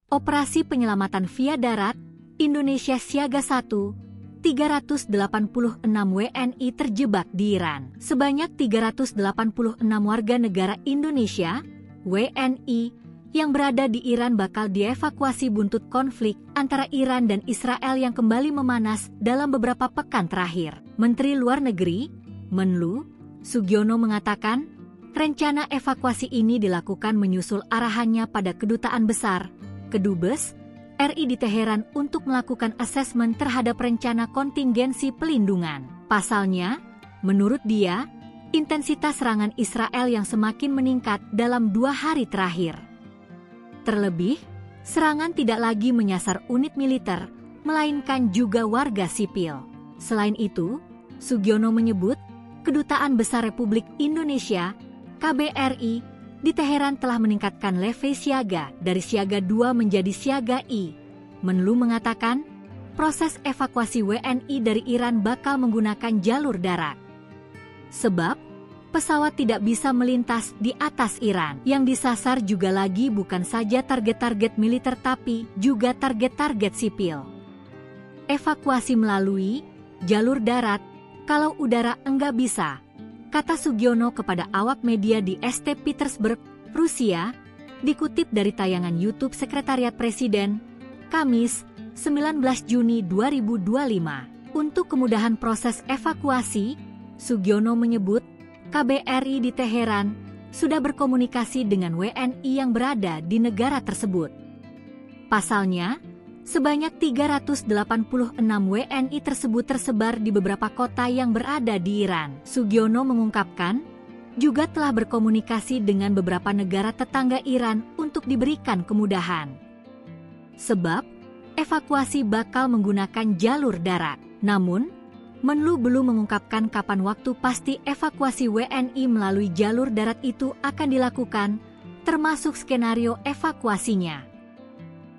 Operasi penyelamatan via darat, Indonesia Siaga 1, 386 WNI terjebak di Iran. Sebanyak 386 warga negara Indonesia, WNI, yang berada di Iran bakal dievakuasi buntut konflik antara Iran dan Israel yang kembali memanas dalam beberapa pekan terakhir. Menteri Luar Negeri, Menlu, Sugiono mengatakan, rencana evakuasi ini dilakukan menyusul arahannya pada Kedutaan Besar, Kedubes, RI di Teheran untuk melakukan asesmen terhadap rencana kontingensi pelindungan. Pasalnya, menurut dia, intensitas serangan Israel yang semakin meningkat dalam 2 hari terakhir. Terlebih, serangan tidak lagi menyasar unit militer, melainkan juga warga sipil. Selain itu, Sugiono menyebut, Kedutaan Besar Republik Indonesia, KBRI, di Teheran telah meningkatkan level siaga dari siaga 2 menjadi siaga I. Menlu mengatakan, proses evakuasi WNI dari Iran bakal menggunakan jalur darat. Sebab, pesawat tidak bisa melintas di atas Iran. Yang disasar juga lagi bukan saja target-target militer tapi juga target-target sipil. Evakuasi melalui jalur darat, kalau udara enggak bisa, kata Sugiono kepada awak media di St. Petersburg, Rusia, dikutip dari tayangan YouTube Sekretariat Presiden, Kamis, 19 Juni 2025. Untuk kemudahan proses evakuasi, Sugiono menyebut, KBRI di Teheran sudah berkomunikasi dengan WNI yang berada di negara tersebut. Pasalnya, sebanyak 386 WNI tersebut tersebar di beberapa kota yang berada di Iran. Sugiono mengungkapkan, juga telah berkomunikasi dengan beberapa negara tetangga Iran untuk diberikan kemudahan. Sebab, evakuasi bakal menggunakan jalur darat. Namun, Menlu belum mengungkapkan kapan waktu pasti evakuasi WNI melalui jalur darat itu akan dilakukan, termasuk skenario evakuasinya.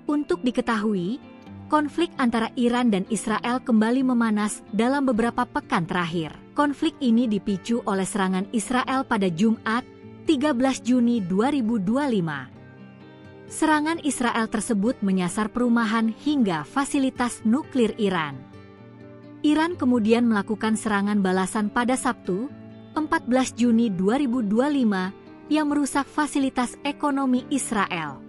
Untuk diketahui, konflik antara Iran dan Israel kembali memanas dalam beberapa pekan terakhir. Konflik ini dipicu oleh serangan Israel pada Jumat, 13 Juni 2025. Serangan Israel tersebut menyasar perumahan hingga fasilitas nuklir Iran. Iran kemudian melakukan serangan balasan pada Sabtu, 14 Juni 2025, yang merusak fasilitas ekonomi Israel.